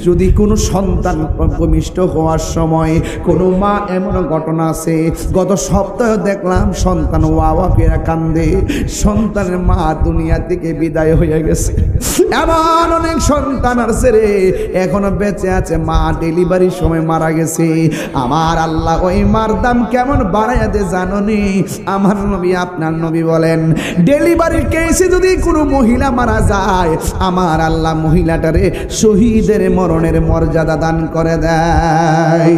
যদি কোনো সন্তান ভূমিষ্ঠ হওয়ার সময় কোনো মা এমন ঘটনা আছে গত সপ্তাহে দেখলাম সন্তান ওয়া পেরা কান্দে সন্তানের মা দুনিয়া থেকে বিদায় হয়ে গেছে এমন অনেক সন্তান আছে রে এখনো বেঁচে আছে মা ডেলিভারির সময় মারা গেছে আমার আল্লাহ ওই মার দাম কেমন বাড়াইয়া দে জাননি আমার নবী আপনার নবী বলেন ডেলিভারির কেসে যদি কোনো মহিলা মারা যায় আমার আল্লাহ মহিলাটারে শহীদের মরণের মর্যাদা দান করে দেয়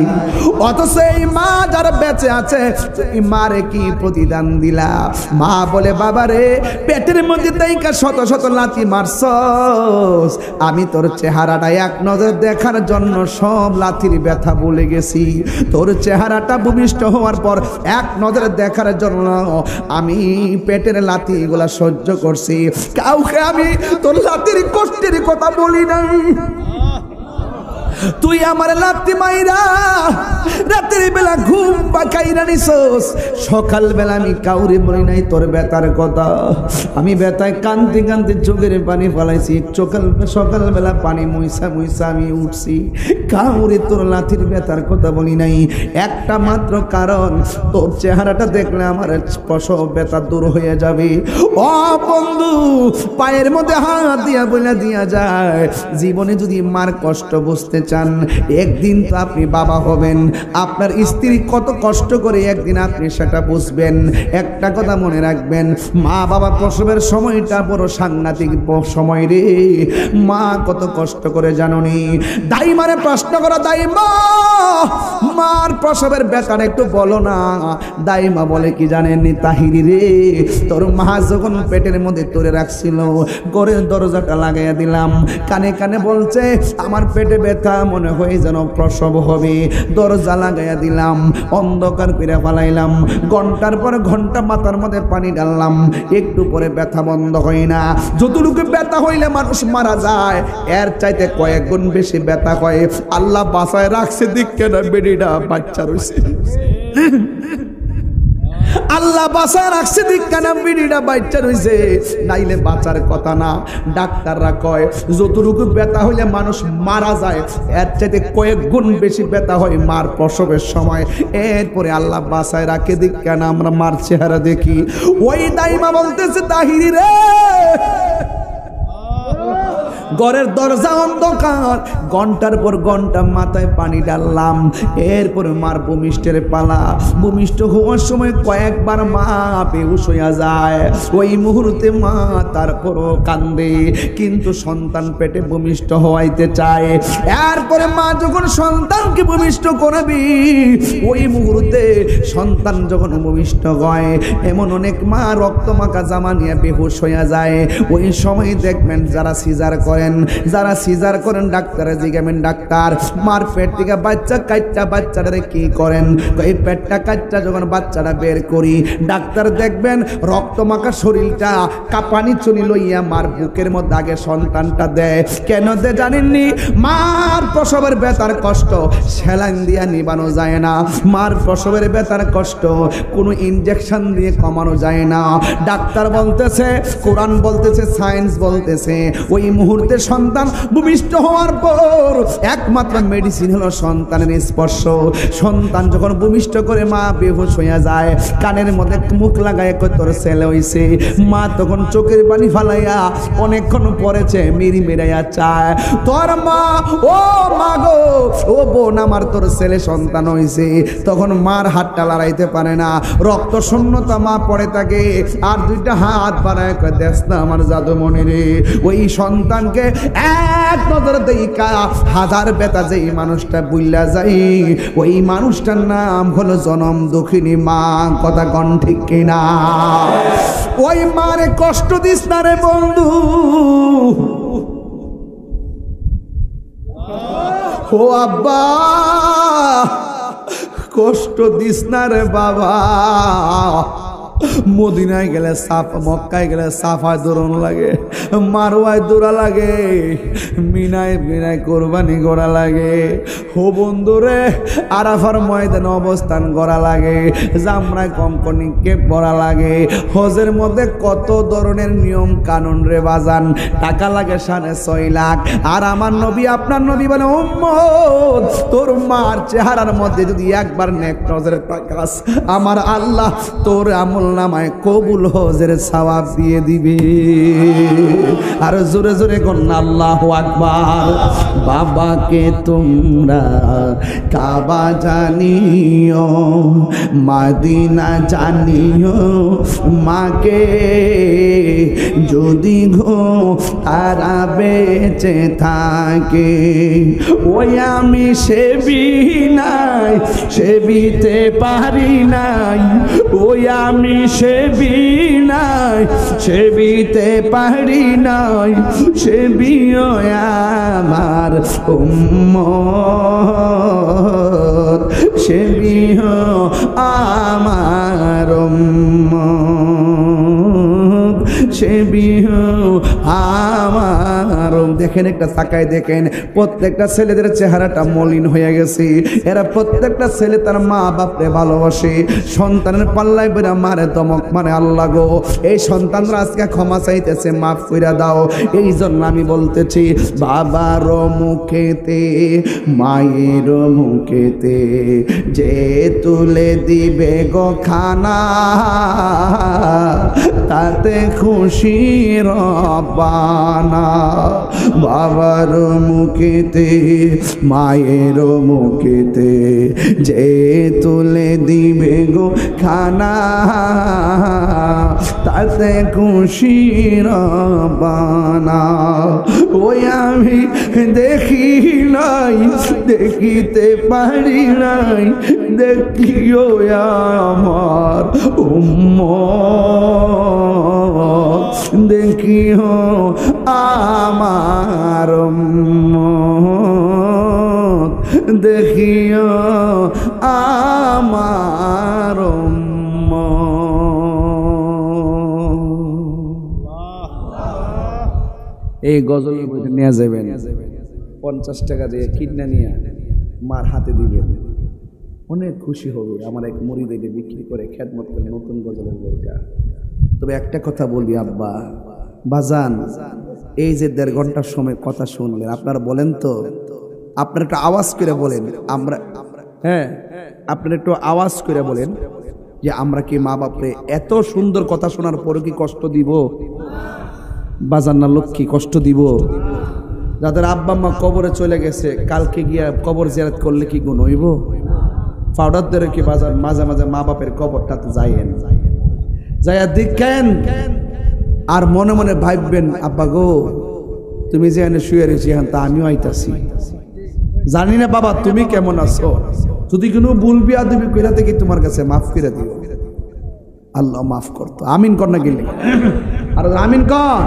অথচ এই মা যারা বেঁচে আছে এই মারে কি প্রতিদান দিলা মা বলে বাবারে পেটের মধ্যে তাইকা শত শত লাথি মারছস আমি তোর চেহারাটা এক নজর দেখার জন্য সব লাথির ব্যথা ভুলে গেছি তোর চেহারাটা ভূমিষ্ঠ হওয়ার পর এক নজরে দেখার জন্য আমি পেটের লাথি এগুলা সহ্য করছি কাউকে আমি তোর লাথির কষ্টের কথা বলি নাই তুই আমার লাথি মাইরা রাতের বেলা ঘুম পাকাইরা নিছস সকাল বেলা আমি কাউরে বলি নাই তোর ব্যথার কথা আমি ব্যথায় কান্দি কান্দি চোখের পানি ফলাইছি সকাল বেলা পানি মুইসা মুইসা আমি উঠছি কাউরে তোর লাথির ব্যথার কথা বলি নাই একটা মাত্র কারণ তোর চেহারাটা দেখলে আমার প্রসব ব্যথা দূর হয়ে যাবে ও বন্ধু পায়ের মধ্যে হাত দিয়া বইলা দিয়া যায় জীবনে যদি মার কষ্ট বুঝতে চান একদিন তো আপনি বাবা হবেন আপনার স্ত্রী কত কষ্ট করে একদিন আপনি সেটা বুঝবেন একটা কথা মনে রাখবেন মা বাবা প্রসবের সময়টা বড় সাংঘাতিক সময় রে মা কত কষ্ট করে জানোনি দাইমারে প্রশ্ন করো দাইমা মার প্রসবের ব্যাপারে একটু বলো না দাইমা বলে কি জানেননি তাহিরি রে তোর মা যখন পেটের মধ্যে তোরে রাখছিল ঘরের দরজাটা লাগাইয়া দিলাম কানে কানে বলছে আমার পেটে ব্যথা মনে হয় যেন প্রসব হবে দরজা লাগাইয়া দিলাম অন্ধকার করে ফেলাইলাম ঘন্টার পর ঘন্টা মাথার মধ্যে পানি ঢাললাম একটু পরে ব্যথা বন্ধ হয় না যতটুকু ব্যথা হইলে মানুষ মারা যায় এর চাইতে কয়েক গুণ বেশি ব্যথা হয় আল্লাহ বাঁচায় রাখছে দিক কেন বেডিটা বাচ্চা রয়েছে আল্লাহ বাঁচায় রাখছে দিক কেন বিড়িটা বাচ্চা রয়েছে নাইলে বাঁচার কথা না ডাক্তাররা কয় যতটুকু ব্যথা হইলে মানুষ মারা যায় এর চাইতে কয়েক গুণ বেশি ব্যথা হয় মার প্রসবের সময় এরপরে আল্লাহ বাঁচায় রাখে দিক কেন আমরা মার চেহারা দেখি ওই দাইমা বলতেছে তাহিরি রে ঘরের দরজা অন্ধকার ঘন্টার পর ঘন্টা মাথায় পানি ঢাললাম এরপরে মার ভূমিষ্ঠের পালা ভূমিষ্ঠ হওয়ার সময় কয়েকবার মা বেহুশ হইয়া যায় ওই মুহূর্তে মা তারপরও কান্দে কিন্তু সন্তান পেটে ভূমিষ্ঠ হওয়াইতে চায় এরপরে মা যখন সন্তানকে ভূমিষ্ঠ করবি ওই মুহূর্তে সন্তান যখন ভূমিষ্ঠ হয় এমন অনেক মা রক্ত মাখা জামা নিয়ে বেহুশ হইয়া যায় ওই সময় দেখবেন যারা সিজার করেন ডাক্তারে জিজ্ঞাবেন ডাক্তার মার পেট থেকে বাচ্চা কাচ্চা বাচ্চাটারে কি করেন এই পেটটা কাচ্চা যখন বাচ্চাটা বের করি ডাক্তার দেখবেন রক্ত মাখা শরীরটা কাঁপানি চুনি লইয়া মার বুকের মধ্যে আগে সন্তানটা দেয় কেন দে জানেননি মার প্রসবের ব্যথার কষ্ট স্যালাইন দিয়া নিবানো যায় না মার প্রসবের ব্যথার কষ্ট কোনো ইনজেকশন দিয়ে কমানো যায় না ডাক্তার বলতেছে কোরআন বলতেছে সায়েন্স বলতেছে ওই মুহূর্তে সন্তান ভূমিষ্ঠ হওয়ার পর মাগোর একমাত্র মেডিসিন হলো সন্তানের স্পর্শ। সন্তান যখন ভূমিষ্ঠ করে মা বেহুশ হইয়া যায়, কানের মধ্যে মুখ লাগায় তোর ছেলে হইছে, মা তখন চোখের পানি ফালাইয়া অনেকক্ষণ পরেছে মিরি মেরাইয়া চায় তোর মা, ও মাগো ও বোন আমার তোর ছেলে সন্তান হইছে। তখন মার হাতটা লড়াইতে পারে না, রক্ত শূন্যতা মা পড়ে থাকে, আর দুইটা হাত বাড়ায় দেশ না আমার জাদুমণি রে। ওই সন্তানকে এক নজর দেইকা হাজার বেতা যেই মানুষটা বুইলা যাই, ওই মানুষটার নাম হলো জনম দুঃখিনী মা। কথা কন ঠিক কিনা? ওই মারে কষ্ট দিস না রে বন্ধু, ও আব্বা কষ্ট দিস না রে বাবা। মদিনায় গেলে সাফা, মক্কায় গেলে সাফায় দৌড়ানো লাগে, মারোয়ায় দৌড়া লাগে, মিনায় মিনায় কোরবানি করা লাগে। হো বন্ধুরে আরাফার ময়দানে অবস্থান করা লাগে, জামরায় কঙ্কনি কেপ করা লাগে। হজের মধ্যে কত ধরনের নিয়ম কানুন রে বাজান, টাকা লাগে 6.5 লাখ। আর আমার নবী আপনার নবী বলে উম্মত তোর মার চেহারার মধ্যে যদি একবার নেক নজরে তাকাস, আমার আল্লাহ তোর আমল নামায় কবুল হজের সওয়াব দিয়ে দিবে। আর জোরে জোরে কন্যা আল্লাহু আকবার। বাবাকে তোমরা কাবা জানিও, মদিনা জানিও, মাকে যদি গো তারা বেঁচে থাকে। ওই আমি সেবি নাই, সেবিতে পারি নাই, ওই আমি সেবি নাই, সেবিতে পারি নাই, সেবিও আমার উম্মত, সেবিও আমার উম্মত, সেবিও আমার। দেখেন একটা তাকায় দেখেন, প্রত্যেকটা ছেলেদের চেহারাটা মলিন হয়ে গেছে। এরা প্রত্যেকটা ছেলে তার মা বাপরে ভালোবাসে, সন্তানের পাল্লায় বেরা মারে দমক মানে আল্লাহ গো। এই সন্তানরা আজকে ক্ষমা চাইতেছে, মাফ কইরা দাও। এই জন্য আমি বলতেছি বাবার মুখেতে মায়ের মুখেতে যে তুলে দিবে গো খানা, তাতে খুশি রব্বানা। বাবার মুখেতে মায়ের মুখেতে যে তুলে দিবে গো খানা, তাতে খুশি রব্বানা। ওই আমি দেখি নাই, দেখিতে পারি নাই, দেখিও আমার উম্মত, দেখিও আমার উম্মত, দেখিও আমার এই গজলের বইটা নিয়ে যাবেন, 50 টাকা দিয়ে কিনা নিয়ে মার হাতে দিবেন, অনেক খুশি হবে। আমার এক মুরিদ এটা বিক্রি করে খেদমত করে নতুন গজলের বইটা। তবে একটা কথা বলি আব্বা বাজান, এই যে 1.5 ঘন্টার সময় কথা শুনলেন, আপনারা বলেন তো, আপনারা একটু আওয়াজ করে বলেন, আমরা হ্যাঁ আপনারা একটু আওয়াজ করে বলেন যে আমরা কি মা বাপরে এত সুন্দর কথা শোনার পরে কি কষ্ট দিব? বাজান না লক্ষ্মী কষ্ট দিব? যাদের আব্বা মা কবরে চলে গেছে, কালকে গিয়া কবর জিয়ারত করলে কি গুণ হইব? পাউডার ধরে কি বাজার মাঝে মাঝে মা বাপের কবরটাতে যাইয়েন, যাইয়া দেখেন আর মনে মনে ভাববেন আব্বা গো তুমি যে এনে শুয়ে রয়েছি এখন তা আমিও আইতাছি, জানি না বাবা তুমি কেমন আছো, যদি কোনো বলবি আদবি কইরা থেকে তোমার কাছে মাফ করে দিও, আল্লাহ মাফ করতো। আমিন কর না গেলে আর আমিন কর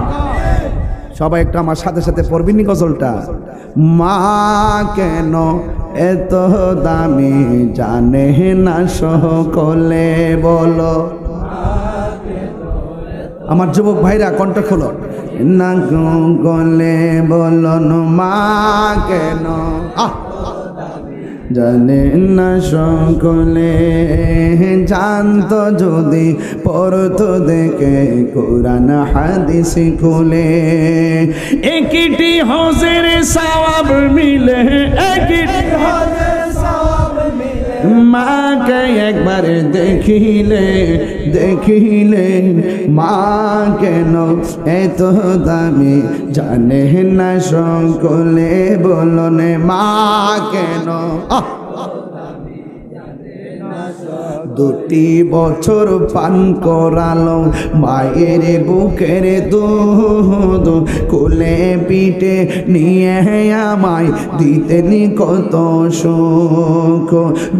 সবাই একটু আমার সাথে সাথে পড়বিনি গজলটা। মা কেন এত দামি জানে না সকলে বলো, আমার যুবক ভাইরা কণ্ঠ খোলো না গলে বলো মা কেন জানে না সকলে, জানতো যদি পড়তো দেখে কোরআন হাদিস খুলে। একটি হজের সওয়াব মিলে, একটি মাকে একবার দেখিলে, দেখিলে মা কেন এত দামি, জানে না সকলে, বলুন মা কেন। দুটি বছর পান করালো মায়ের বুকের দুধ, কোলে পিঠে নিয়ে আমায় দিতেনি কত সুখ।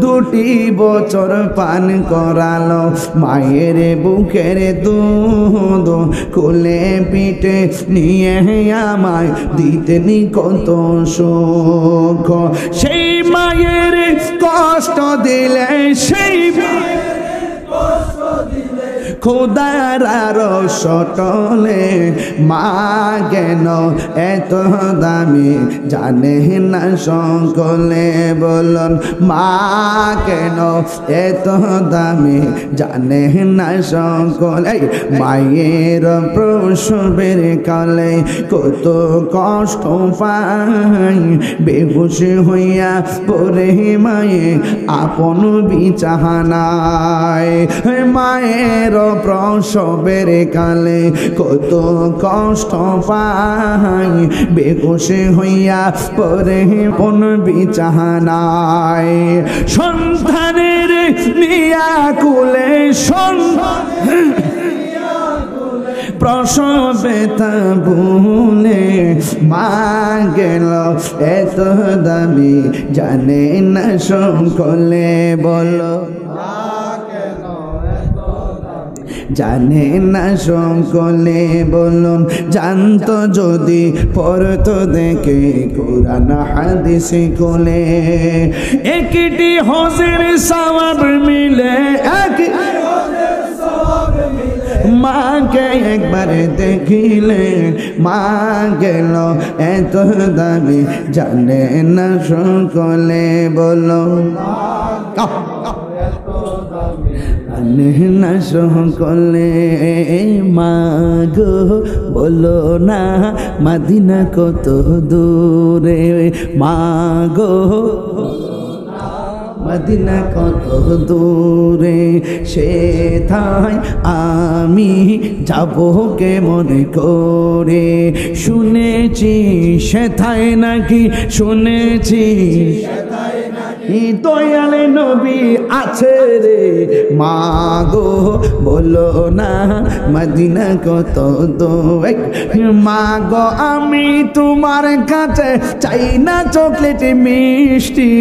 দুটি বছর পান করালো মায়ের বুকের দুধ, কোলে পিঠে নিয়ে আমায় দিতেনি কত সুখ। সেই মায়ের কষ্ট দিলে, সেই খোদার সটলে মা কেন এত দামি, জানে না সকলে, বলুন মা কেন এত দামি, জানে না সকলে। মায়ের প্রসবের কালে কত কষ্ট পাই, বেহুশ হইয়া পরে মায়ে আপন বিছানায়। মায়ের প্রসবের কালে কত কষ্ট পাই, বেহুশ হইয়া পরে আপন বিছানায়। সন্তানের নিয়া কুলে, প্রসবে তা ভুলে মা গেল এত দামি, জানে না সকলে, বলো জানে না সকলে, বলুন জানতো যদি পড়তো দেখে কোরআন হাদিস খুলে। একটি হজের সওয়াব মিলে, মাকে একবার দেখিলে মা গেল এত দামি, জানে না সকলে, বলো জানে না সকলে। মা গো বলো না মদিনা কত দূরে, মা গো মদিনা কত দূরে, সেথায় আমি যাব কেমন করে। শুনেছি সেথায় নাকি, শুনেছি দয়ালে নবী আছে রে, মা গো বলো না মদিনা কত দূরে। মা গো আমি তোমার কাছে চাই না চকলেট মিষ্টি,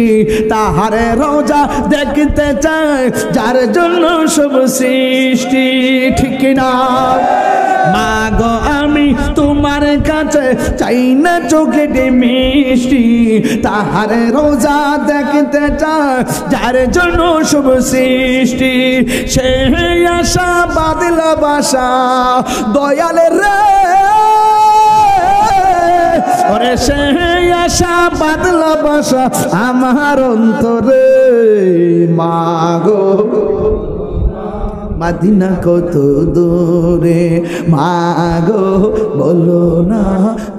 তাহারে রোজা দেখতে চাই যার জন্য সব সৃষ্টি, ঠিক না? মা গো আমি তোমার কাছে চাই না চকলেট মিষ্টি, তাহারে রোজা দেখতে চাই যার জন্য সব সৃষ্টি। সে আশা বাদল বাসা দয়াল রে, ওরে সে আশা বাদল বাসা আমার অন্তরে। মা গো মদিনা কত দূরে, মা গো বলো না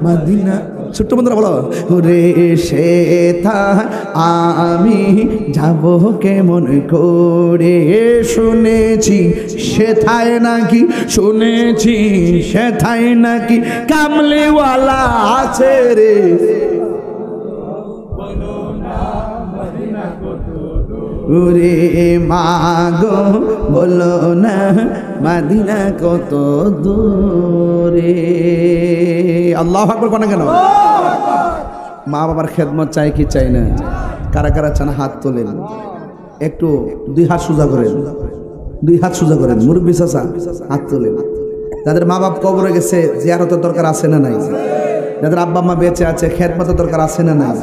মদিনা। ছোট্ট বন্ধুরা বলো রে, সেথা আমি যাব কেমন করে। শুনেছি সেথায় নাকি, শুনেছি সেথায় নাকি কামলিওয়ালা আছে রে, ওরে মা গো বলো না মদিনা কত দূরে। আল্লাহু আকবার কোন কেন? মা বাবার খেদমত চাই কি চাই না? কারা কারা চান হাত তোলেন, একটু দুই হাত সোজা করেন, দুই হাত সোজা করেন। মুরব্বি চাচা হাত তোলেন। যাদের মা বাপ কবরে গেছে জিয়ারতের দরকার আছে না নাই? যাদের আব্বা মা বেঁচে আছে খেদমতের দরকার আছে না নাই?